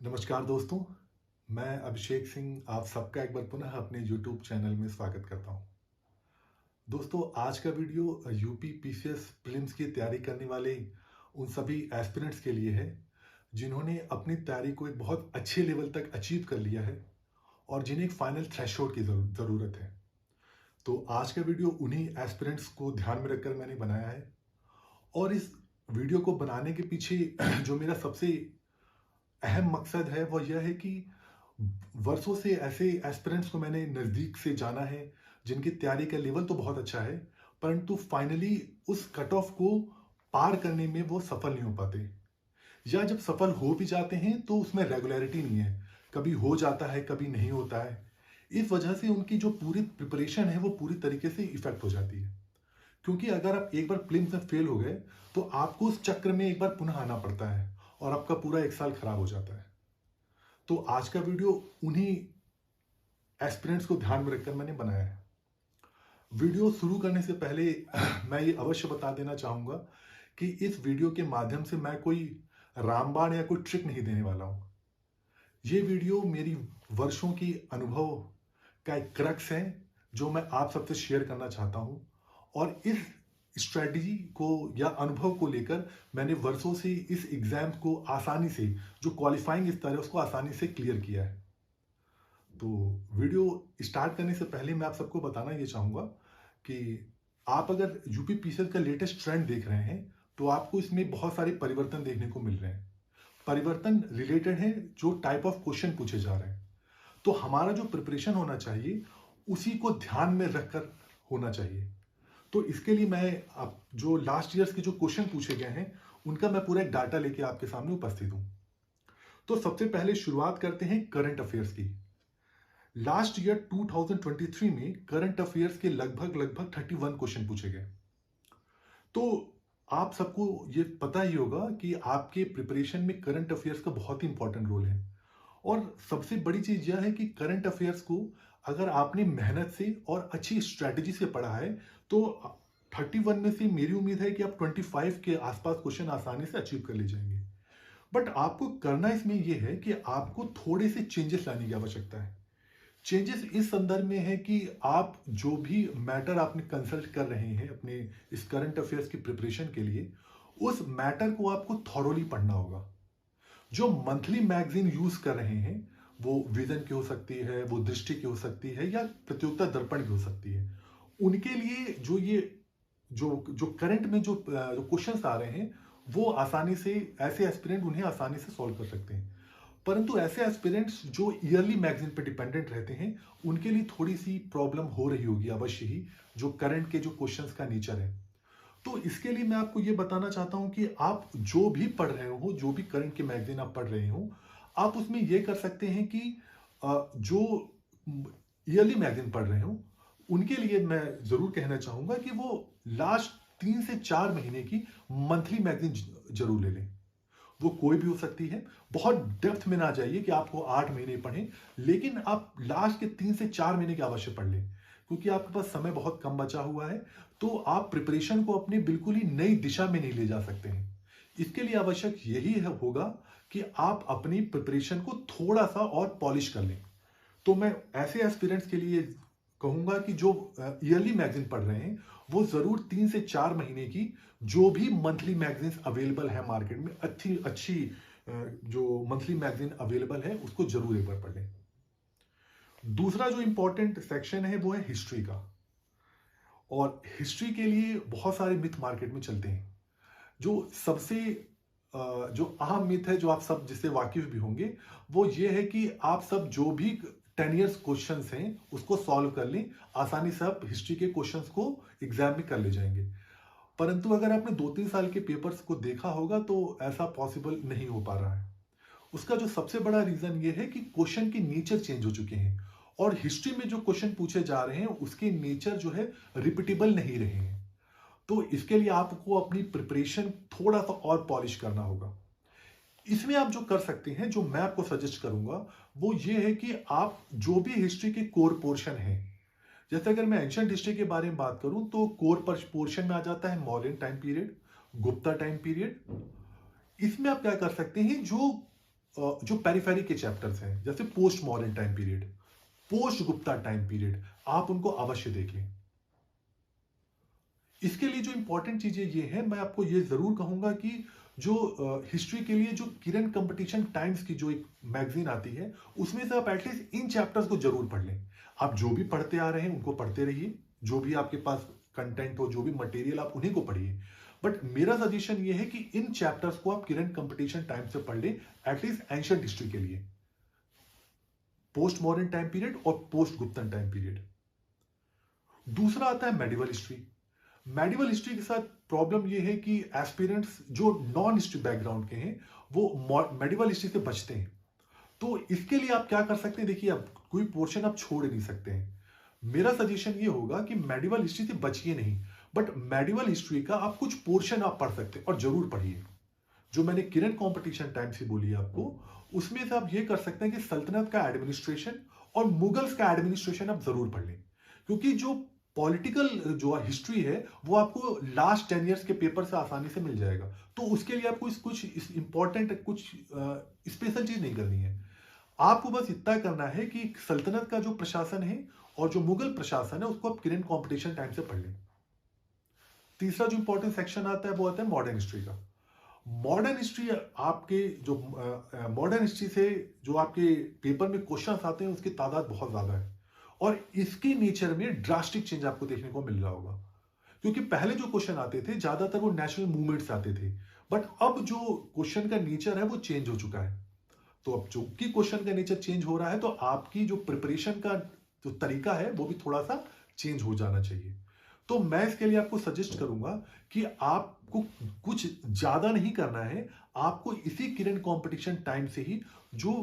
नमस्कार दोस्तों, मैं अभिषेक सिंह आप सबका एक बार पुनः अपने YouTube चैनल में स्वागत करता हूं। दोस्तों, आज का वीडियो यूपी पीसीएस प्रीलिम्स की तैयारी करने वाले उन सभी एस्पिरेंट्स के लिए है जिन्होंने अपनी तैयारी को एक बहुत अच्छे लेवल तक अचीव कर लिया है और जिन्हें एक फाइनल थ्रेशोल्ड की ज़रूरत है। तो आज का वीडियो उन्हीं एस्पिरेंट्स को ध्यान में रखकर मैंने बनाया है और इस वीडियो को बनाने के पीछे जो मेरा सबसे अहम मकसद है वो यह है कि वर्षों से ऐसे एस्पिरेंट्स को मैंने नज़दीक से जाना है जिनकी तैयारी का लेवल तो बहुत अच्छा है, परंतु फाइनली उस कट ऑफ को पार करने में वो सफल नहीं हो पाते, या जब सफल हो भी जाते हैं तो उसमें रेगुलरिटी नहीं है, कभी हो जाता है कभी नहीं होता है। इस वजह से उनकी जो पूरी प्रिपरेशन है वो पूरी तरीके से इफेक्ट हो जाती है, क्योंकि अगर आप एक बार प्रीलिम्स में फेल हो गए तो आपको उस चक्र में एक बार पुनः आना पड़ता है और आपका पूरा एक साल खराब हो जाता है। तो आज का वीडियो उन्हीं एस्पिरेंट्स को ध्यान में रखकर मैंने बनाया है। वीडियो शुरू करने से पहले मैं ये अवश्य बता देना चाहूंगा कि इस वीडियो के माध्यम से मैं कोई रामबाण या कोई ट्रिक नहीं देने वाला हूं। ये वीडियो मेरी वर्षों की अनुभव का एक क्रक्स है जो मैं आप सबसे शेयर करना चाहता हूं, और इस स्ट्रेटजी को या अनुभव को लेकर मैंने वर्षों से इस एग्जाम को आसानी से, जो क्वालिफाइंग स्तर है उसको आसानी से क्लियर किया है। तो वीडियो स्टार्ट करने से पहले मैं आप सबको बताना ये चाहूंगा कि आप अगर यूपी पीसीएस का लेटेस्ट ट्रेंड देख रहे हैं तो आपको इसमें बहुत सारे परिवर्तन देखने को मिल रहे हैं। परिवर्तन रिलेटेड है जो टाइप ऑफ क्वेश्चन पूछे जा रहे हैं। तो हमारा जो प्रिपरेशन होना चाहिए उसी को ध्यान में रखकर होना चाहिए। तो इसके लिए मैं आप जो लास्ट ईयर्स के जो क्वेश्चन पूछे गए हैं उनका मैं पूरा एक डाटा लेके आपके सामने उपस्थित हूं। तो सबसे पहले शुरुआत करते हैं करंट अफेयर्स की। लास्ट ईयर 2023 में करंट अफेयर्स के लगभग 31 क्वेश्चन पूछे गए। तो आप सबको ये पता ही होगा कि आपके प्रिपरेशन में करंट अफेयर्स का बहुत ही इंपॉर्टेंट रोल है, और सबसे बड़ी चीज यह है कि करंट अफेयर्स को अगर आपने मेहनत से और अच्छी स्ट्रैटेजी से पढ़ा है तो 31 में से मेरी उम्मीद है कि आप 25 के आसपास क्वेश्चन आसानी से अचीव कर ले जाएंगे। बट आपको करना इसमें यह है कि आपको थोड़े से चेंजेस लाने की आवश्यकता है। चेंजेस इस संदर्भ में है कि आप जो भी मैटर आपने कंसल्ट कर रहे हैं अपने इस करंट अफेयर्स की प्रिपरेशन के लिए, उस मैटर को आपको थॉरोली पढ़ना होगा। जो मंथली मैगजीन यूज कर रहे हैं वो विजन की हो सकती है, वो दृष्टि की हो सकती है, या प्रतियोगिता दर्पण की हो सकती है। उनके लिए जो ये जो जो करंट में जो क्वेश्चंस आ रहे हैं वो आसानी से ऐसे एस्पिरेंट उन्हें आसानी से सॉल्व कर सकते हैं। परंतु ऐसे एस्पिरेंट्स जो ईयरली मैगजीन पर डिपेंडेंट रहते हैं उनके लिए थोड़ी सी प्रॉब्लम हो रही होगी अवश्य ही, जो करंट के जो क्वेश्चंस का नेचर है। तो इसके लिए मैं आपको ये बताना चाहता हूं कि आप जो भी पढ़ रहे हो, जो भी करंट के मैगजीन आप पढ़ रहे हो, आप उसमें ये कर सकते हैं कि जो ईयरली मैगजीन पढ़ रहे हो उनके लिए मैं जरूर कहना चाहूंगा कि वो लास्ट 3 से 4 महीने की मंथली मैगजीन जरूर ले लें। वो कोई भी हो सकती है, बहुत डेप्थ में ना जाइए कि आपको 8 महीने पढ़ें, लेकिन आप लास्ट के 3 से 4 महीने के अवश्य पढ़ लें, क्योंकि आपके पास समय बहुत कम बचा हुआ है। तो आप प्रिपरेशन को अपनी बिल्कुल ही नई दिशा में नहीं ले जा सकते हैं। इसके लिए आवश्यक यही होगा कि आप अपनी प्रिपरेशन को थोड़ा सा और पॉलिश कर लें। तो मैं ऐसे एस्पिरेंट्स के लिए कहूंगा कि जो ईयरली मैगजीन पढ़ रहे हैं वो जरूर 3 से 4 महीने की जो भी मंथली मैगजीन अवेलेबल है मार्केट में, अच्छी अच्छी जो मंथली मैगजीन अवेलेबल है उसको जरूर एक बार पढ़ लें। दूसरा जो इंपॉर्टेंट सेक्शन है वो है हिस्ट्री का। और हिस्ट्री के लिए बहुत सारे मिथ मार्केट में चलते हैं। जो सबसे जो अहम मिथ है, जो आप सब जिससे वाकिफ भी होंगे, वो ये है कि आप सब जो भी 10 ईयर्स क्वेश्चंस हैं उसको सॉल्व कर लें, आसानी से आप हिस्ट्री के क्वेश्चंस को एग्जाम में कर ले जाएंगे। परंतु अगर आपने 2-3 साल के पेपर्स को देखा होगा तो ऐसा पॉसिबल नहीं हो पा रहा है। उसका जो सबसे बड़ा रीजन ये है कि क्वेश्चन के नेचर चेंज हो चुके हैं, और हिस्ट्री में जो क्वेश्चन पूछे जा रहे हैं उसके नेचर जो है रिपीटेबल नहीं रहे हैं। तो इसके लिए आपको अपनी प्रिपरेशन थोड़ा सा और पॉलिश करना होगा। इसमें आप जो कर सकते हैं, जो मैं आपको सजेस्ट करूंगा, वो ये है कि आप जो भी हिस्ट्री के कोर पोर्शन है, जैसे अगर मैं एंशिएंट हिस्ट्री के बारे में बात करूं तो कोर पोर्शन में आ जाता है Mauryan time period, Gupta time period. इसमें आप क्या कर सकते हैं, जो जो पेरिफेरी के चैप्टर्स हैं, जैसे post modern time period, post Gupta time period, आप उनको अवश्य देखें। इसके लिए जो इंपॉर्टेंट चीजें ये हैं, मैं आपको ये जरूर कहूंगा कि जो हिस्ट्री के लिए जो किरण कंपटीशन टाइम्स की जो एक मैगजीन आती है, उसमें से आप एटलीस्ट इन चैप्टर्स को जरूर पढ़ लें। आप जो भी पढ़ते आ रहे हैं उनको पढ़ते रहिए, जो भी आपके पास कंटेंट हो, जो भी मटेरियल, आप उन्हीं को पढ़िए। बट मेरा सजेशन ये है कि इन चैप्टर्स को आप किरण कंपटीशन टाइम से पढ़ लें, एटलीस्ट एंशिएंट हिस्ट्री के लिए, पोस्ट मॉडर्न टाइम पीरियड और पोस्ट गुप्तन टाइम पीरियड। दूसरा आता है मेडिवल हिस्ट्री। मेडिवल हिस्ट्री के साथ प्रॉब्लम यह है कि एस्पिरेंट्स जो नॉन हिस्ट्री बैकग्राउंड के हैं वो मेडिवल हिस्ट्री से बचते हैं। तो इसके लिए आप क्या कर सकते हैं, देखिए, अब कोई पोर्शन आप छोड़ नहीं सकते हैं। मेरा सजेशन ये होगा कि मेडिवल हिस्ट्री से बचिए नहीं, बट मेडिवल हिस्ट्री का आप कुछ पोर्शन आप पढ़ सकते हैं और जरूर पढ़िए। जो मैंने किरण कंपटीशन टाइम से बोली आपको, उसमें से आप ये कर सकते हैं कि सल्तनत का एडमिनिस्ट्रेशन और मुगल्स का एडमिनिस्ट्रेशन आप जरूर पढ़ लें, क्योंकि जो पॉलिटिकल जो हिस्ट्री है वो आपको लास्ट 10 इयर्स के पेपर से आसानी से मिल जाएगा। तो उसके लिए आपको कुछ इंपॉर्टेंट, कुछ स्पेशल चीज नहीं करनी है। आपको बस इतना करना है कि सल्तनत का जो प्रशासन है और जो मुगल प्रशासन है उसको आप किरण कंपटीशन टाइम से पढ़ लें। तीसरा जो इंपॉर्टेंट सेक्शन आता है वो आता है मॉडर्न हिस्ट्री का। मॉडर्न हिस्ट्री आपके जो मॉडर्न हिस्ट्री से जो आपके पेपर में क्वेश्चंस आते हैं उसकी तादाद बहुत ज्यादा है, और इसके नेचर में ड्रास्टिक चेंज आपको देखने को मिल रहा होगा। क्योंकि पहले जो क्वेश्चन आते थे ज्यादातर वो नेशनल मूवमेंट से आते थे, बट अब जो क्वेश्चन का नेचर है वो चेंज हो चुका है। तो अब चूंकि क्वेश्चन का नेचर चेंज हो रहा है, तो आपकी जो प्रिपरेशन का जो तरीका है वो भी थोड़ा सा चेंज हो जाना चाहिए। तो मैं इसके लिए आपको सजेस्ट करूंगा कि आपको कुछ ज्यादा नहीं करना है। आपको इसी किरण कंपटीशन टाइम से ही जो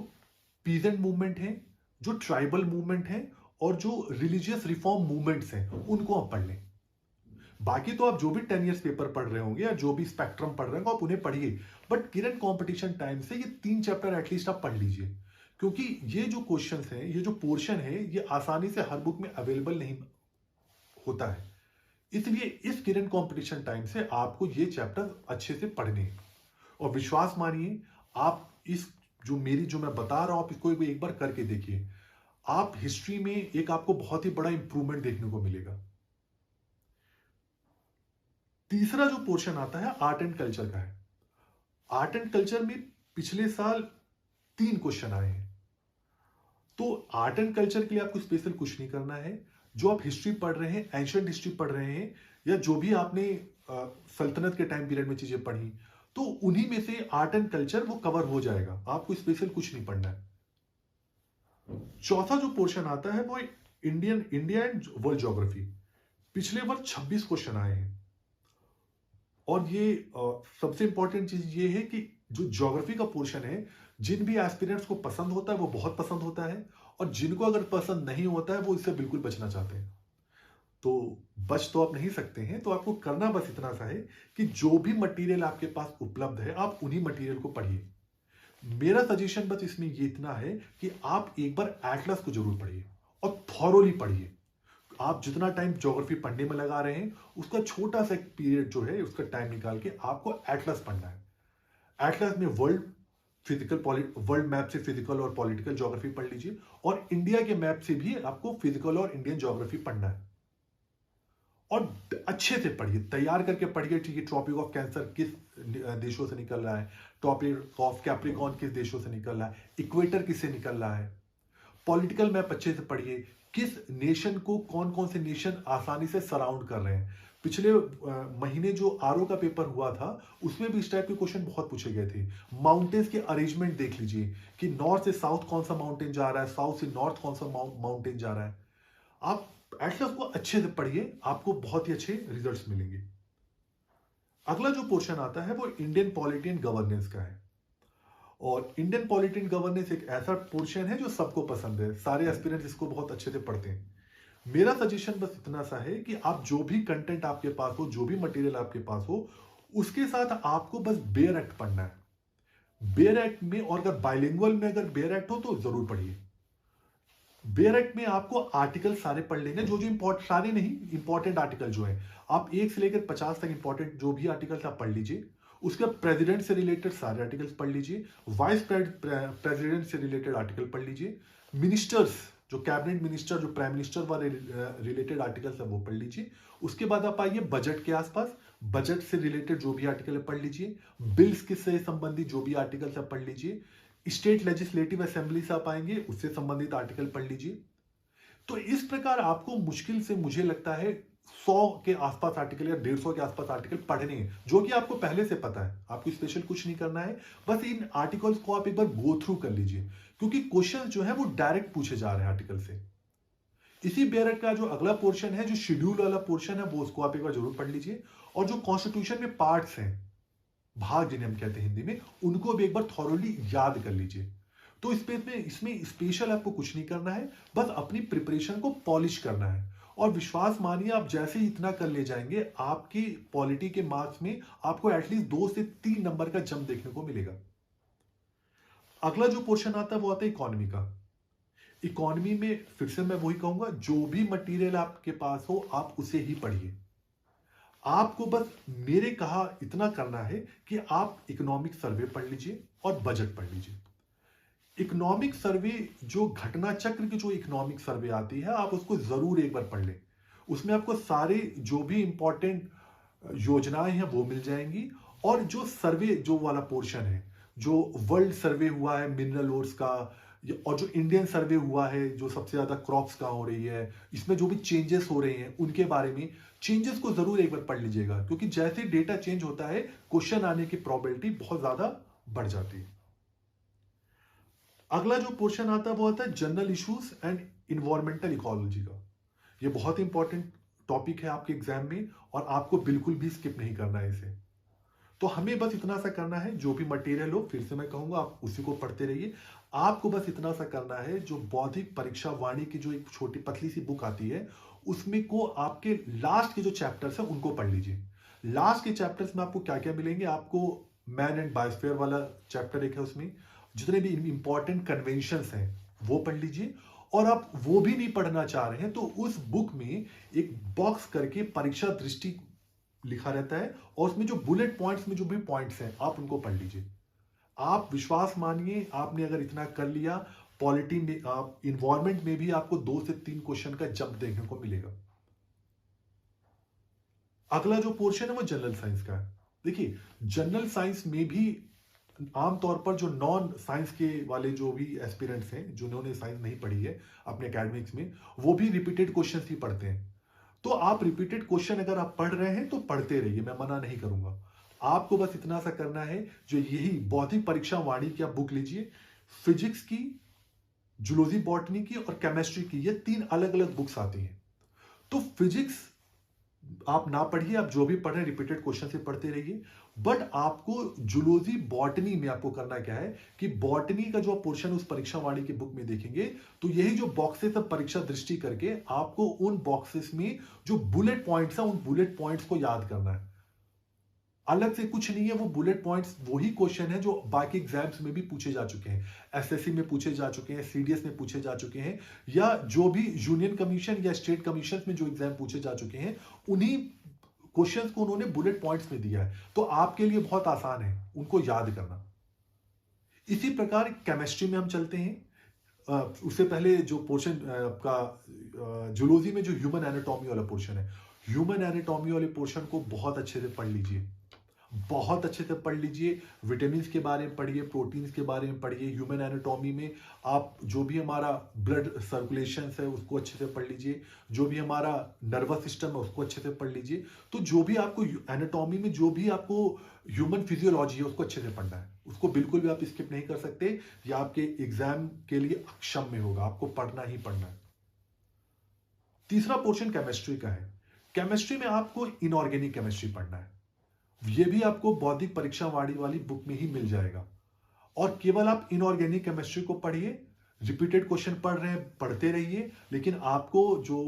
पीजेंट मूवमेंट है, जो ट्राइबल मूवमेंट है और जो रिलीजियस रिफॉर्म मूवमेंट्स हैं उनको आप पढ़ लें। बाकी तो आप जो भी 10 इयर्स पेपर पढ़ रहे होंगे या जो भी स्पेक्ट्रम पढ़ रहे होंगे आप उन्हें पढ़िए, बट किरण कंपटीशन टाइम से ये 3 चैप्टर एटलीस्ट आप पढ़ लीजिए, क्योंकि ये जो क्वेश्चंस हैं, ये जो पोर्शन है, ये आसानी से हर बुक में अवेलेबल नहीं होता है। इसलिए इस किरण कंपटीशन टाइम से आपको ये चैप्टर अच्छे से पढ़ने हैं। और विश्वास मानिए, आप इस जो मैं बता रहा हूं, आप इसको एक बार करके देखिए, आप हिस्ट्री में एक आपको बहुत ही बड़ा इंप्रूवमेंट देखने को मिलेगा। तीसरा जो पोर्शन आता है आर्ट एंड कल्चर का है। आर्ट एंड कल्चर में पिछले साल 3 क्वेश्चन आए हैं। तो आर्ट एंड कल्चर के लिए आपको स्पेशल कुछ नहीं करना है। जो आप हिस्ट्री पढ़ रहे हैं, एंशिएंट हिस्ट्री पढ़ रहे हैं, या जो भी आपने सल्तनत के टाइम पीरियड में चीजें पढ़ी, तो उन्हीं में से आर्ट एंड कल्चर वो कवर हो जाएगा, आपको स्पेशल कुछ नहीं पढ़ना है। चौथा जो पोर्शन आता है वो इंडिया एंड वर्ल्ड ज्योग्राफी। पिछले वर्ष 26 क्वेश्चन आए हैं, और ये सबसे इंपॉर्टेंट चीज ये है कि जो ज्योग्राफी का पोर्शन है, जिन भी एस्पिरेंट्स को पसंद होता है वो बहुत पसंद होता है, और जिनको अगर पसंद नहीं होता है वो इससे बिल्कुल बचना चाहते हैं। तो बच तो आप नहीं सकते हैं, तो आपको करना बस इतना सा है कि जो भी मटेरियल आपके पास उपलब्ध है आप उन्हीं मटेरियल को पढ़िए। मेरा सजेशन बस इसमें ये इतना है कि आप एक बार एटलस को जरूर पढ़िए और थॉरोली पढ़िए। आप जितना टाइम ज्योग्राफी पढ़ने में लगा रहे हैं, उसका छोटा सा पीरियड जो है, उसका टाइम निकाल के आपको एटलस पढ़ना है। एटलस में वर्ल्ड मैप से फिजिकल और पॉलिटिकल ज्योग्राफी पढ़ लीजिए, और इंडिया के मैप से भी आपको फिजिकल और इंडियन ज्योग्राफी पढ़ना है। और अच्छे से पढ़िए, तैयार करके पढ़िए। ठीक है, ट्रॉपिक ऑफ कैंसर किस देशों से निकल रहा है, ट्रॉपिक ऑफ कैप्रिकॉर्न किस देशों से निकल रहा है, इक्वेटर किससे निकल रहा है। पॉलिटिकल मैप अच्छे से पढ़िए, किस नेशन को कौन कौन से नेशन आसानी से सराउंड कर रहे हैं। पिछले महीने जो आरओ का पेपर हुआ था, उसमें भी इस टाइप के क्वेश्चन बहुत पूछे गए थे। माउंटेन्स के अरेंजमेंट देख लीजिए कि नॉर्थ से साउथ कौन सा माउंटेन जा रहा है, साउथ से नॉर्थ कौन सा माउंटेन जा रहा है। आप एटलस को अच्छे से पढ़िए, आपको बहुत ही अच्छे रिजल्ट्स मिलेंगे। अगला जो पोर्शन आता है वो इंडियन पॉलिटी एंड गवर्नेंस का है। और इंडियन पॉलिटी एंड गवर्नेंस एक ऐसा पोर्शन है जो सबको पसंद है, सारे एस्पिरेंट्स इसको बहुत अच्छे से पढ़ते हैं। मेरा सजेशन बस इतना सा है कि आप जो भी कंटेंट आपके पास हो, जो भी मटेरियल आपके पास हो, उसके साथ आपको बस बेयर एक्ट पढ़ना है। बेयर एक्ट में, और अगर बाइलिंगुअल में अगर बेयर एक्ट हो तो जरूर पढ़िए। बेयर एक्ट में आपको आर्टिकल सारे पढ़ लेंगे, जो सारे नहीं, इंपॉर्टेंट आर्टिकल जो है, आप 1 से लेकर 50 तक इंपॉर्टेंट जो भी आर्टिकल्स आप पढ़ लीजिए। उसके बाद प्रेसिडेंट से रिलेटेड सारे आर्टिकल्स पढ़ लीजिए, वाइस प्रेसिडेंट से रिलेटेड आर्टिकल पढ़ लीजिए, मिनिस्टर्स जो कैबिनेट मिनिस्टर जो प्राइम मिनिस्टर वाले रिलेटेड आर्टिकल्स है वो पढ़ लीजिए। उसके बाद आप आइए बजट के आसपास, बजट से रिलेटेड जो भी आर्टिकल है पढ़ लीजिए, बिल्स किससे संबंधित जो भी आर्टिकल्स है पढ़ लीजिए, स्टेट लेजिस्लेटिव असेंबली से आप आएंगे उससे संबंधित आर्टिकल पढ़ लीजिए। तो इस प्रकार आपको मुश्किल से मुझे लगता है 100 के आसपास आर्टिकल या 150 के आसपास आर्टिकल पढ़ने हैं, जो कि आपको पहले से पता है, आपको स्पेशल कुछ नहीं करना है। बस इन आर्टिकल्स को आप एक बार गो थ्रू कर लीजिए, क्योंकि क्वेश्चन जो है वो डायरेक्ट पूछे जा रहे हैं आर्टिकल से। इसी बेरट का जो अगला पोर्शन है, जो शेड्यूल वाला पोर्शन है, वो उसको आप एक बार जरूर पढ़ लीजिए। और जो कॉन्स्टिट्यूशन में पार्ट्स हैं, भाग जिन्हें हम कहते हैं हिंदी में, उनको भी एक बार थॉरोली याद कर लीजिए। तो इसमें स्पेशल आपको कुछ नहीं करना है, बस अपनी प्रिपरेशन को पॉलिश करना है। और विश्वास मानिए, आप जैसे ही इतना कर ले जाएंगे, आपकी पॉलिटी के मार्क्स में आपको एटलीस्ट 2 से 3 नंबर का जंप देखने को मिलेगा। अगला जो पोर्शन आता है वो आता है इकोनॉमी का। इकोनॉमी में फिर से मैं वही कहूंगा, जो भी मटेरियल आपके पास हो आप उसे ही पढ़िए। आपको बस मेरे कहा इतना करना है कि आप इकोनॉमिक सर्वे पढ़ लीजिए और बजट पढ़ लीजिए। इकोनॉमिक सर्वे, जो घटना चक्र की जो इकोनॉमिक सर्वे आती है, आप उसको जरूर एक बार पढ़ लें। उसमें आपको सारे जो भी इंपॉर्टेंट योजनाएं हैं वो मिल जाएंगी। और जो सर्वे जो वाला पोर्शन है, जो वर्ल्ड सर्वे हुआ है मिनरल ओर्स का, और जो इंडियन सर्वे हुआ है, जो सबसे ज्यादा क्रॉप्स कहाँ हो रही है, इसमें जो भी चेंजेस हो रहे हैं उनके बारे में, चेंजेस को जरूर एक बार पढ़ लीजिएगा, क्योंकि जैसे डेटा चेंज होता है क्वेश्चन आने की प्रोबेबिलिटी बहुत ज्यादा बढ़ जाती है। अगला जो पोर्शन आता है वो आता है general issues and environmental ecology का। ये बहुत इंपॉर्टेंट टॉपिक है आपके एग्जाम में, और आपको बिल्कुल भी स्किप नहीं करना है इसे। तो हमें बस इतना सा करना है, जो भी मटेरियल हो, फिर से मैं कहूंगा आप उसी को पढ़ते रहिए। आपको बस इतना सा करना है, जो बौद्धिक परीक्षा वाणी की जो एक छोटी पतली सी बुक आती है, उसमें को आपके लास्ट के जो चैप्टर्स हैं उनको पढ़ लीजिए। लास्ट के चैप्टर्स में आपको क्या क्या मिलेंगे, आपको मैन एंड बायोस्फीयर वाला चैप्टर एक है, उसमें जितने भी इंपॉर्टेंट कन्वेंशंस हैं वो पढ़ लीजिए। और आप वो भी नहीं पढ़ना चाह रहे हैं तो उस बुक में एक बॉक्स करके परीक्षा दृष्टि लिखा रहता है, और उसमें जो बुलेट पॉइंट्स में जो भी पॉइंट्स हैं आप उनको पढ़ लीजिए। आप विश्वास मानिए, आपने अगर इतना कर लिया, पॉलिटी में आप इन्वायरमेंट में भी आपको 2 से 3 क्वेश्चन का जंप देखने को मिलेगा। अगला जो पोर्शन है वो जनरल साइंस का है। देखिए, जनरल साइंस में भी आमतौर पर जो नॉन साइंस के वाले जो भी एस्पिरेंट्स हैं, जिन्होंने साइंस नहीं पढ़ी है अपने एकेडमिक्स में, वो भी रिपीटेड क्वेश्चंस ही पढ़ते हैं। तो आप रिपीटेड क्वेश्चन अगर आप पढ़ रहे हैं तो पढ़ते रहिए, मैं मना नहीं करूंगा। आपको बस इतना सा करना है, जो यही बौद्धिक परीक्षा वाणी की आप बुक लीजिए, फिजिक्स की, जूलॉजी बॉटनी की और केमिस्ट्री की, ये 3 अलग अलग बुक्स आती हैं। तो फिजिक्स आप ना पढ़िए, आप जो भी पढ़ रहे हैं रिपीटेड क्वेश्चन से पढ़ते रहिए। बट आपको जूलॉजी बॉटनी में आपको करना क्या है कि बॉटनी का जो पोर्शन उस परीक्षा वाणी की बुक में देखेंगे, तो यही जो बॉक्सेस है परीक्षा दृष्टि करके, आपको उन बॉक्सेस में जो बुलेट पॉइंट्स है उन बुलेट पॉइंट्स को याद करना है। अलग से कुछ नहीं है, वो बुलेट पॉइंट्स वही क्वेश्चन है जो बाकी एग्जाम्स में भी पूछे जा चुके हैं, एसएससी में पूछे जा चुके हैं, सीडीएस में पूछे जा चुके हैं, या जो भी यूनियन कमीशन या स्टेट कमीशन में जो एग्जाम पूछे जा चुके हैं, उन्हीं क्वेश्चंस को उन्होंने बुलेट पॉइंट्स में दिया है। तो आपके लिए बहुत आसान है उनको याद करना। इसी प्रकार केमिस्ट्री में हम चलते हैं। उससे पहले जो पोर्शन आपका जूलॉजी में जो ह्यूमन एनाटॉमी वाला पोर्शन है, ह्यूमन एनाटॉमी वाले पोर्शन को बहुत अच्छे से पढ़ लीजिए, बहुत अच्छे से पढ़ लीजिए। विटामिन्स के बारे में पढ़िए, प्रोटीन्स के बारे में पढ़िए। ह्यूमन एनाटॉमी में आप जो भी हमारा ब्लड सर्कुलेशन है उसको अच्छे से पढ़ लीजिए, जो भी हमारा नर्वस सिस्टम है उसको अच्छे से पढ़ लीजिए। तो जो भी आपको एनाटॉमी में जो भी आपको ह्यूमन फिजियोलॉजी है उसको अच्छे से पढ़ना है, उसको बिल्कुल भी आप स्किप नहीं कर सकते। यह आपके एग्जाम के लिए अक्षम्य होगा, आपको पढ़ना ही पढ़ना है। तीसरा पोर्शन केमिस्ट्री का है। केमिस्ट्री में आपको इनऑर्गेनिक केमिस्ट्री पढ़ना है, ये भी आपको बौद्धिक परीक्षा वाणी वाली बुक में ही मिल जाएगा। और केवल आप इनऑर्गेनिक केमिस्ट्री को पढ़िए, रिपीटेड क्वेश्चन पढ़ रहे हैं पढ़ते रहिए, लेकिन आपको जो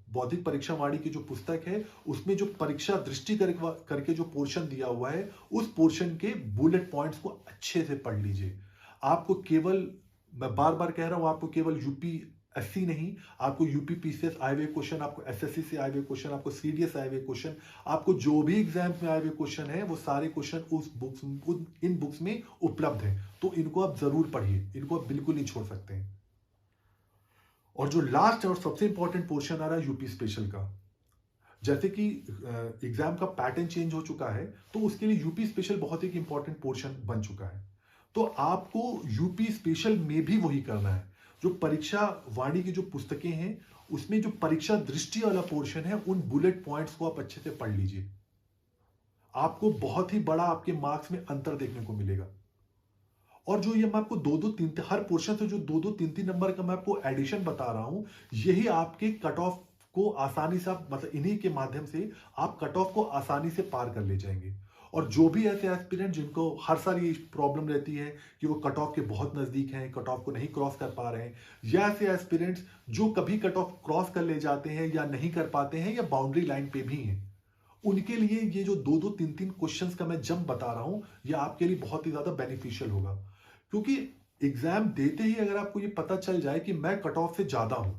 बौद्धिक परीक्षा वाणी की जो पुस्तक है उसमें जो परीक्षा दृष्टि करके जो पोर्शन दिया हुआ है, उस पोर्शन के बुलेट पॉइंट्स को अच्छे से पढ़ लीजिए। आपको केवल, मैं बार बार कह रहा हूं, आपको केवल यूपी एससी नहीं, आपको यूपी पीसीएस आए हुए क्वेश्चन, आपको एसएससी से आए हुए क्वेश्चन, आपको सीडीएस आए हुए क्वेश्चन, आपको जो भी एग्जाम्स में आए हुए क्वेश्चन है वो सारे क्वेश्चन इन बुक्स में उपलब्ध है। तो इनको आप जरूर पढ़िए, इनको आप बिल्कुल नहीं छोड़ सकते हैं। और जो लास्ट और सबसे इंपॉर्टेंट पोर्शन आ रहा है यूपी स्पेशल का, जैसे कि एग्जाम का पैटर्न चेंज हो चुका है, तो उसके लिए यूपी स्पेशल बहुत एक इंपॉर्टेंट पोर्शन बन चुका है। तो आपको यूपी स्पेशल में भी वही करना है। जो परीक्षा वाणी की जो पुस्तकें हैं, उसमें जो परीक्षा दृष्टि वाला पोर्शन है, उन बुलेट पॉइंट्स को आप अच्छे से पढ़ लीजिए। आपको बहुत ही बड़ा आपके मार्क्स में अंतर देखने को मिलेगा। और जो ये मैं आपको दो दो तीन हर पोर्शन से जो दो दो तीन तीन नंबर का मैं आपको एडिशन बता रहा हूं, यही आपके कट ऑफ को आसानी से आप मतलब इन्हीं के माध्यम से आप कट ऑफ को आसानी से पार कर ले जाएंगे। और जो भी ऐसे एस्पिरेंट जिनको हर साल ये प्रॉब्लम रहती है कि वो कट ऑफ के बहुत नजदीक हैं, कट ऑफ को नहीं क्रॉस कर पा रहे हैं, या ऐसे एस्पिरेंट्स जो कभी कट ऑफ क्रॉस कर ले जाते हैं या नहीं कर पाते हैं या बाउंड्री लाइन पे भी हैं, उनके लिए ये जो दो दो तीन तीन क्वेश्चंस का मैं जंप बता रहा हूं, ये आपके लिए बहुत ही ज्यादा बेनिफिशियल होगा। क्योंकि एग्जाम देते ही अगर आपको ये पता चल जाए कि मैं कट ऑफ से ज्यादा हूं,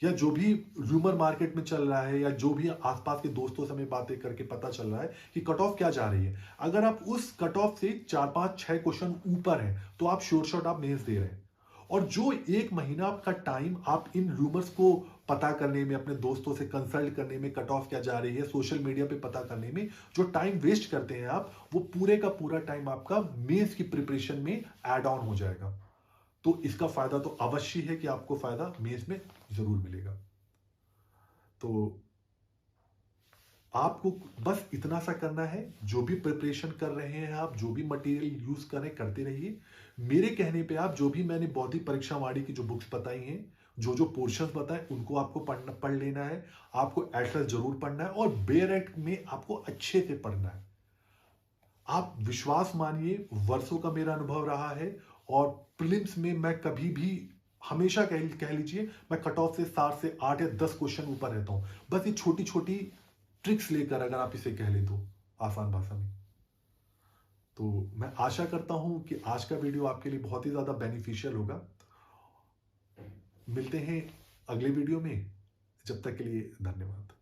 या जो भी रूमर मार्केट में चल रहा है, या जो भी आसपास के दोस्तों से हमें बातें करके पता चल रहा है कि कट ऑफ क्या जा रही है, अगर आप उस कट ऑफ से 4 5 6 क्वेश्चन ऊपर हैं, तो आप श्योर शॉट आप मेंस दे रहे हैं। और जो 1 महीना आपका टाइम आप इन रूमर्स को पता करने में, अपने दोस्तों से कंसल्ट करने में, कट ऑफ क्या जा रही है, सोशल मीडिया पे पता करने में जो टाइम वेस्ट करते हैं आप, वो पूरे का पूरा टाइम आपका मेंस की प्रिपरेशन में ऐड ऑन हो जाएगा। तो इसका फायदा तो अवश्य है कि आपको फायदा मेंस में जरूर मिलेगा। तो आपको बस इतना सा करना है, जो भी प्रिपरेशन कर रहे हैं आप, जो भी मटेरियल यूज कर रहे करते रहिए। मेरे कहने पे आप जो भी मैंने बौद्धिक परीक्षा वाणी की जो बुक्स बताई हैं, जो जो पोर्शंस बताए, उनको आपको पढ़ लेना है। आपको एटलस जरूर पढ़ना है और बेयर एक्ट में आपको अच्छे से पढ़ना है। आप विश्वास मानिए, वर्षों का मेरा अनुभव रहा है, और प्रीलिम्स में मैं कभी भी हमेशा कह लीजिए मैं कट ऑफ से 7 से 8 या 10 क्वेश्चन ऊपर रहता हूं। बस ये छोटी छोटी ट्रिक्स लेकर, अगर आप इसे कह ले तो आसान भाषा में। तो मैं आशा करता हूं कि आज का वीडियो आपके लिए बहुत ही ज्यादा बेनिफिशियल होगा। मिलते हैं अगले वीडियो में, जब तक के लिए धन्यवाद।